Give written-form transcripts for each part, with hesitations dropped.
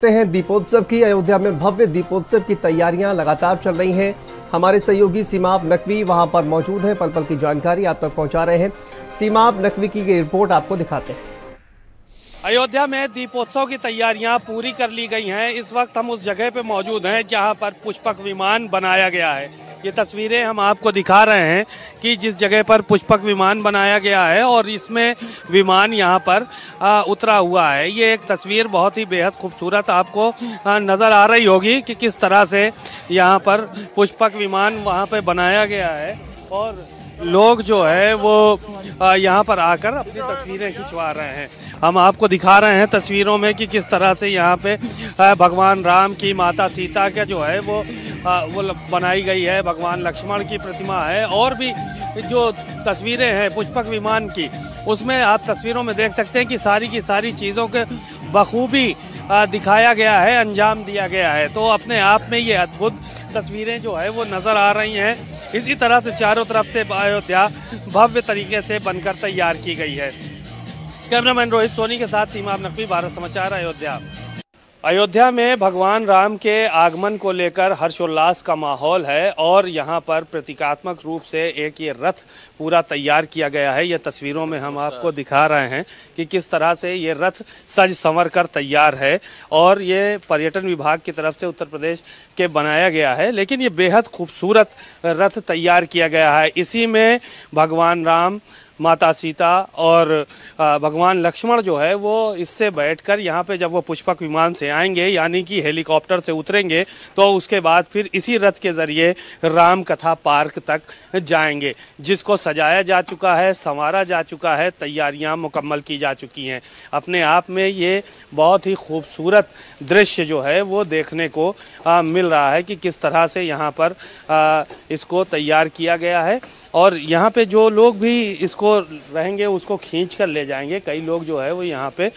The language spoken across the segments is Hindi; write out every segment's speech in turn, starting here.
हैं दीपोत्सव की। अयोध्या में भव्य दीपोत्सव की तैयारियां लगातार चल रही हैं। हमारे सहयोगी सीमाब नकवी वहां पर मौजूद हैं, पल पल की जानकारी आप तक पहुंचा रहे हैं। सीमाब नकवी की ये रिपोर्ट आपको दिखाते हैं। अयोध्या में दीपोत्सव की तैयारियां पूरी कर ली गई हैं। इस वक्त हम उस जगह पे मौजूद हैं जहां पर पुष्पक विमान बनाया गया है। ये तस्वीरें हम आपको दिखा रहे हैं कि जिस जगह पर पुष्पक विमान बनाया गया है और इसमें विमान यहां पर उतरा हुआ है। ये एक तस्वीर बहुत ही बेहद खूबसूरत आपको नज़र आ रही होगी कि किस तरह से यहां पर पुष्पक विमान वहां पे बनाया गया है और लोग जो है वो यहाँ पर आकर अपनी तस्वीरें खिंचवा रहे हैं। हम आपको दिखा रहे हैं तस्वीरों में कि किस तरह से यहाँ पे भगवान राम की, माता सीता का जो है वो बनाई गई है। भगवान लक्ष्मण की प्रतिमा है और भी जो तस्वीरें हैं पुष्पक विमान की, उसमें आप तस्वीरों में देख सकते हैं कि सारी की सारी चीज़ों के बखूबी दिखाया गया है, अंजाम दिया गया है। तो अपने आप में ये अद्भुत तस्वीरें जो है वो नज़र आ रही हैं। इसी तरह से चारों तरफ से अयोध्या भव्य तरीके से बनकर तैयार की गई है। कैमरामैन रोहित सोनी के साथ सीमाब नकवी, भारत समाचार, अयोध्या। अयोध्या में भगवान राम के आगमन को लेकर हर्षोल्लास का माहौल है और यहाँ पर प्रतीकात्मक रूप से एक ये रथ पूरा तैयार किया गया है। ये तस्वीरों में हम आपको दिखा रहे हैं कि किस तरह से ये रथ सज संवर कर तैयार है और ये पर्यटन विभाग की तरफ से उत्तर प्रदेश के बनाया गया है। लेकिन ये बेहद खूबसूरत रथ तैयार किया गया है। इसी में भगवान राम, माता सीता और भगवान लक्ष्मण जो है वो इससे बैठकर यहाँ पे जब वो पुष्पक विमान से आएंगे, यानी कि हेलीकॉप्टर से उतरेंगे, तो उसके बाद फिर इसी रथ के ज़रिए राम कथा पार्क तक जाएंगे, जिसको सजाया जा चुका है, संवारा जा चुका है, तैयारियां मुकम्मल की जा चुकी हैं। अपने आप में ये बहुत ही खूबसूरत दृश्य जो है वो देखने को मिल रहा है कि किस तरह से यहाँ पर इसको तैयार किया गया है और यहाँ पे जो लोग भी इसको रहेंगे उसको खींच कर ले जाएंगे। कई लोग जो है वो यहाँ पे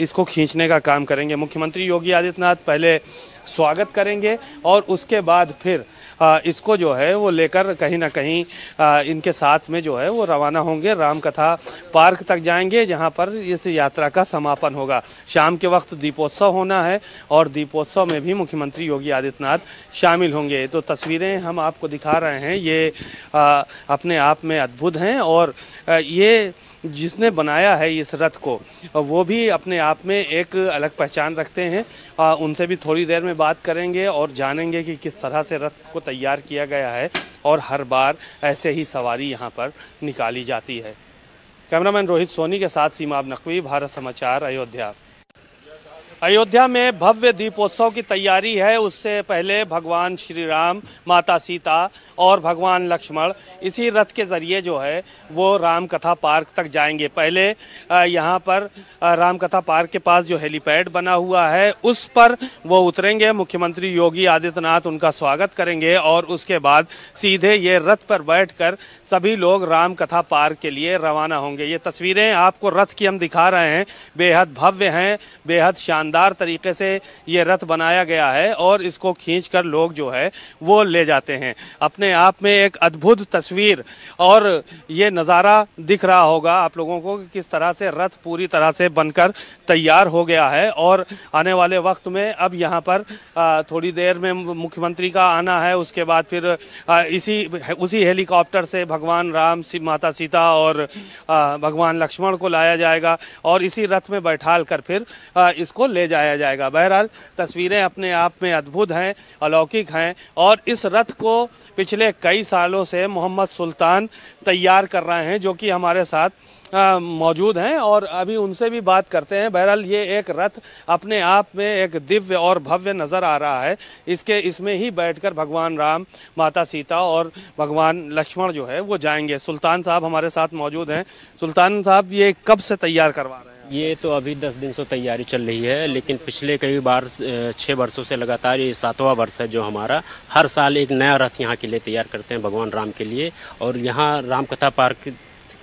इसको खींचने का काम करेंगे। मुख्यमंत्री योगी आदित्यनाथ पहले स्वागत करेंगे और उसके बाद फिर इसको जो है वो लेकर कहीं ना कहीं इनके साथ में जो है वो रवाना होंगे, रामकथा पार्क तक जाएंगे, जहां पर इस यात्रा का समापन होगा। शाम के वक्त दीपोत्सव होना है और दीपोत्सव में भी मुख्यमंत्री योगी आदित्यनाथ शामिल होंगे। तो तस्वीरें हम आपको दिखा रहे हैं, ये अपने आप में अद्भुत हैं और ये जिसने बनाया है इस रथ को वो भी अपने आप में एक अलग पहचान रखते हैं। उनसे भी थोड़ी देर में बात करेंगे और जानेंगे कि किस तरह से रथ को तैयार किया गया है और हर बार ऐसे ही सवारी यहाँ पर निकाली जाती है। कैमरामैन रोहित सोनी के साथ सीमाब नकवी, भारत समाचार, अयोध्या। अयोध्या में भव्य दीपोत्सव की तैयारी है। उससे पहले भगवान श्री राम, माता सीता और भगवान लक्ष्मण इसी रथ के ज़रिए जो है वो राम कथा पार्क तक जाएंगे। पहले यहाँ पर राम कथा पार्क के पास जो हेलीपैड बना हुआ है उस पर वो उतरेंगे। मुख्यमंत्री योगी आदित्यनाथ उनका स्वागत करेंगे और उसके बाद सीधे ये रथ पर बैठकर सभी लोग राम कथा पार्क के लिए रवाना होंगे। ये तस्वीरें आपको रथ की हम दिखा रहे हैं, बेहद भव्य हैं, बेहद शानदार तरीके से ये रथ बनाया गया है और इसको खींचकर लोग जो है वो ले जाते हैं। अपने आप में एक अद्भुत तस्वीर और ये नज़ारा दिख रहा होगा आप लोगों को कि किस तरह से रथ पूरी तरह से बनकर तैयार हो गया है और आने वाले वक्त में अब यहाँ पर थोड़ी देर में मुख्यमंत्री का आना है। उसके बाद फिर उसी हेलीकॉप्टर से भगवान राम, माता सीता और भगवान लक्ष्मण को लाया जाएगा और इसी रथ में बैठाल कर फिर इसको ले जाया जाएगा। बहरहाल तस्वीरें अपने आप में अद्भुत हैं, अलौकिक हैं और इस रथ को पिछले कई सालों से मोहम्मद सुल्तान तैयार कर रहे हैं, जो कि हमारे साथ मौजूद हैं और अभी उनसे भी बात करते हैं। बहरहाल ये एक रथ अपने आप में एक दिव्य और भव्य नज़र आ रहा है। इसमें ही बैठकर भगवान राम, माता सीता और भगवान लक्ष्मण जो है वो जाएंगे। सुल्तान साहब हमारे साथ मौजूद हैं। सुल्तान साहब, ये कब से तैयार करवा रहे हैं? ये तो अभी 10 दिन से तैयारी चल रही है, लेकिन पिछले कई बार 6 वर्षों से लगातार ये 7वां वर्ष है जो हमारा हर साल एक नया रथ यहाँ के लिए तैयार करते हैं भगवान राम के लिए। और यहाँ राम कथा पार्क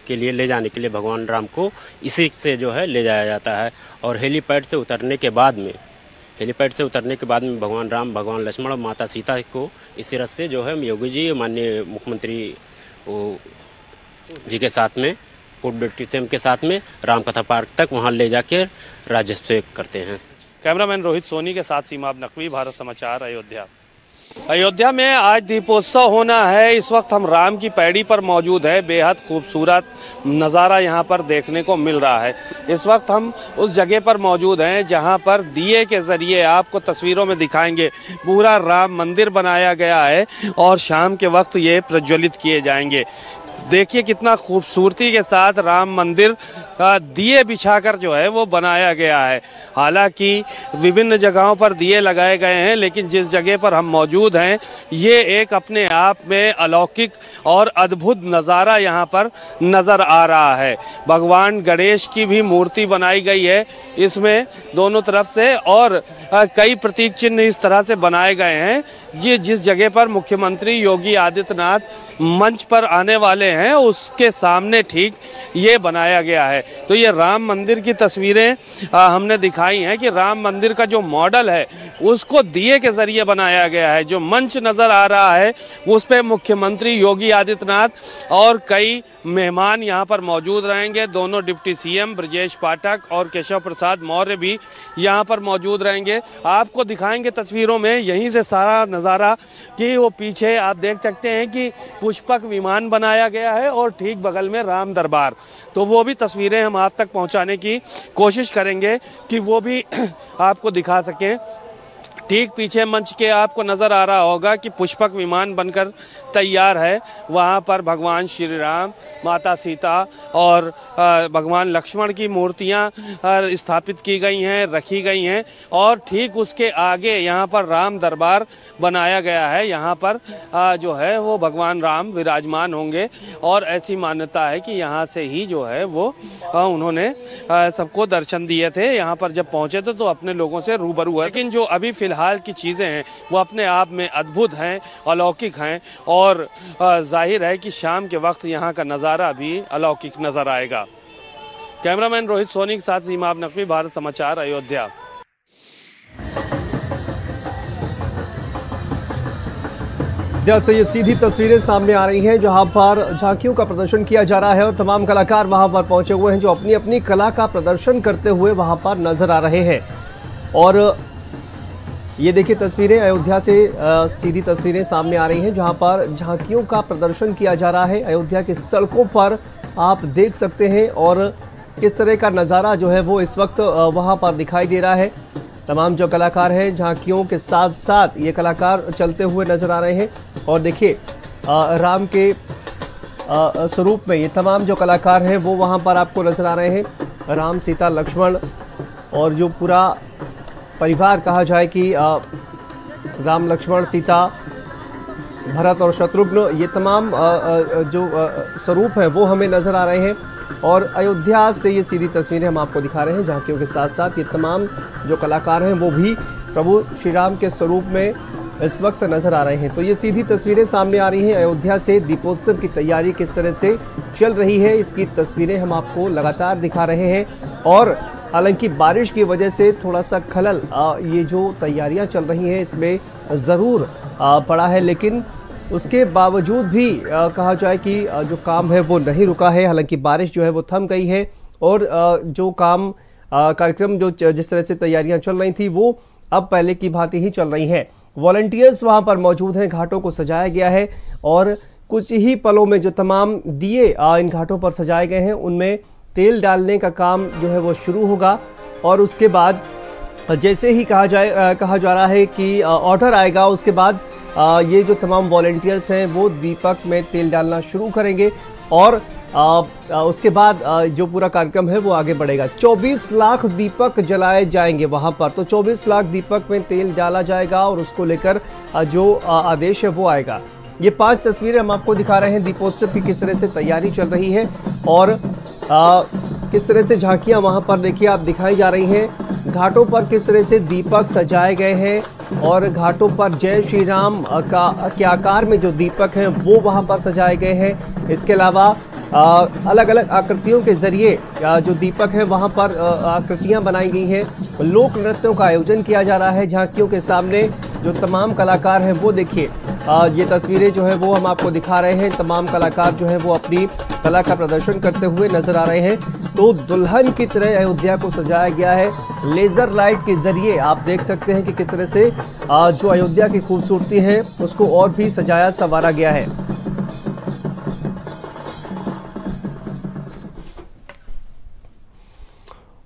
के लिए ले जाने के लिए भगवान राम को इसी से जो है ले जाया जाता है और हेलीपैड से उतरने के बाद में भगवान राम, भगवान लक्ष्मण और माता सीता को इसी रथ से जो है योगी जी, माननीय मुख्यमंत्री जी के साथ में, पूर्व डिप्टी सीएम के साथ में राम कथा पार्क तक वहाँ ले जाकर राजस्व करते हैं। कैमरामैन रोहित सोनी के साथ सीमाब नकवी, भारत समाचार, अयोध्या। अयोध्या में आज दीपोत्सव होना है। इस वक्त हम राम की पैड़ी पर मौजूद है। बेहद खूबसूरत नज़ारा यहाँ पर देखने को मिल रहा है। इस वक्त हम उस जगह पर मौजूद हैं जहाँ पर दिए के ज़रिए आपको तस्वीरों में दिखाएंगे पूरा राम मंदिर बनाया गया है और शाम के वक्त ये प्रज्वलित किए जाएंगे। देखिए कितना खूबसूरती के साथ राम मंदिर दिए बिछाकर जो है वो बनाया गया है। हालांकि विभिन्न जगहों पर दिए लगाए गए हैं, लेकिन जिस जगह पर हम मौजूद हैं ये एक अपने आप में अलौकिक और अद्भुत नज़ारा यहाँ पर नज़र आ रहा है। भगवान गणेश की भी मूर्ति बनाई गई है इसमें दोनों तरफ से, और कई प्रतीक चिन्ह इस तरह से बनाए गए हैं। ये जिस जगह पर मुख्यमंत्री योगी आदित्यनाथ मंच पर आने वाले हैं उसके सामने ठीक ये बनाया गया है। तो ये राम मंदिर की तस्वीरें हमने दिखाई हैं कि राम मंदिर का जो मॉडल है उसको दिए के जरिए बनाया गया है। जो मंच नज़र आ रहा है उस पे मुख्यमंत्री योगी आदित्यनाथ और कई मेहमान यहाँ पर मौजूद रहेंगे। दोनों डिप्टी सीएम ब्रजेश पाठक और केशव प्रसाद मौर्य भी यहाँ पर मौजूद रहेंगे। आपको दिखाएंगे तस्वीरों में यहीं से सारा नज़ारा कि वो पीछे आप देख सकते हैं कि पुष्पक विमान बनाया गया है और ठीक बगल में राम दरबार। तो वो भी तस्वीरें हम आप तक पहुंचाने की कोशिश करेंगे कि वो भी आपको दिखा सकें। ठीक पीछे मंच के आपको नज़र आ रहा होगा कि पुष्पक विमान बनकर तैयार है। वहाँ पर भगवान श्री राम, माता सीता और भगवान लक्ष्मण की मूर्तियाँ स्थापित की गई हैं, रखी गई हैं, और ठीक उसके आगे यहाँ पर राम दरबार बनाया गया है। यहाँ पर जो है वो भगवान राम विराजमान होंगे और ऐसी मान्यता है कि यहाँ से ही जो है वो उन्होंने सबको दर्शन दिए थे। यहाँ पर जब पहुँचे थे तो अपने लोगों से रूबरू है। लेकिन जो अभी हाल की चीज़ें हैं वो अपने आप में अद्भुत हैं, अलौकिक हैं, और जाहिर है कि शाम के वक्त यहाँ का नज़ारा भी अलौकिक नज़र आएगा। कैमरामैन रोहित सोनी के साथ सीमाब नकवी, भारत समाचार, अयोध्या। जैसे ये सीधी तस्वीरें सामने आ रही हैं जहां पर झांकियों का प्रदर्शन किया जा रहा है और तमाम कलाकार वहां पर पहुंचे हुए हैं जो अपनी अपनी कला का प्रदर्शन करते हुए वहां पर नजर आ रहे हैं। और ये देखिए तस्वीरें अयोध्या से सीधी तस्वीरें सामने आ रही हैं जहां पर झांकियों का प्रदर्शन किया जा रहा है। अयोध्या की सड़कों पर आप देख सकते हैं और किस तरह का नज़ारा जो है वो इस वक्त वहां पर दिखाई दे रहा है। तमाम जो कलाकार हैं झांकियों के साथ साथ ये कलाकार चलते हुए नज़र आ रहे हैं। और देखिए राम के स्वरूप में ये तमाम जो कलाकार हैं वो वहाँ पर आपको नज़र आ रहे हैं। राम, सीता, लक्ष्मण और जो पूरा परिवार कहा जाए कि राम, लक्ष्मण, सीता, भरत और शत्रुघ्न, ये तमाम जो स्वरूप हैं वो हमें नज़र आ रहे हैं। और अयोध्या से ये सीधी तस्वीरें हम आपको दिखा रहे हैं झांकियों के साथ साथ ये तमाम जो कलाकार हैं वो भी प्रभु श्री राम के स्वरूप में इस वक्त नज़र आ रहे हैं। तो ये सीधी तस्वीरें सामने आ रही हैं अयोध्या से। दीपोत्सव की तैयारी किस तरह से चल रही है इसकी तस्वीरें हम आपको लगातार दिखा रहे हैं। और हालांकि बारिश की वजह से थोड़ा सा खलल ये जो तैयारियां चल रही हैं इसमें ज़रूर पड़ा है, लेकिन उसके बावजूद भी कहा जाए कि जो काम है वो नहीं रुका है। हालांकि बारिश जो है वो थम गई है और जो काम कार्यक्रम जो जिस तरह से तैयारियां चल रही थी वो अब पहले की भांति ही चल रही हैं। वॉलंटियर्स वहाँ पर मौजूद हैं, घाटों को सजाया गया है और कुछ ही पलों में जो तमाम दिए इन घाटों पर सजाए गए हैं उनमें तेल डालने का काम जो है वो शुरू होगा। और उसके बाद जैसे ही कहा जा रहा है कि ऑर्डर आएगा उसके बाद ये जो तमाम वॉलंटियर्स हैं वो दीपक में तेल डालना शुरू करेंगे और उसके बाद जो पूरा कार्यक्रम है वो आगे बढ़ेगा। 24 लाख दीपक जलाए जाएंगे वहाँ पर। तो 24 लाख दीपक में तेल डाला जाएगा और उसको लेकर जो आदेश है वो आएगा। ये 5 तस्वीरें हम आपको दिखा रहे हैं दीपोत्सव की किस तरह से तैयारी चल रही है और किस तरह से झांकियां वहां पर देखिए आप दिखाई जा रही हैं। घाटों पर किस तरह से दीपक सजाए गए हैं और घाटों पर जय श्री राम के आकार में जो दीपक हैं वो वहां पर सजाए गए हैं। इसके अलावा अलग अलग आकृतियों के जरिए जो दीपक हैं वहां पर आकृतियां बनाई गई हैं। लोक नृत्यों का आयोजन किया जा रहा है झांकियों के सामने। जो तमाम कलाकार हैं वो देखिए ये तस्वीरें जो है वो हम आपको दिखा रहे हैं। तमाम कलाकार जो है वो अपनी कला का प्रदर्शन करते हुए नजर आ रहे हैं। तो दुल्हन की तरह अयोध्या को सजाया गया है। लेजर लाइट के जरिए आप देख सकते हैं कि किस तरह से जो अयोध्या की खूबसूरती है उसको और भी सजाया संवारा गया है।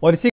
और इसी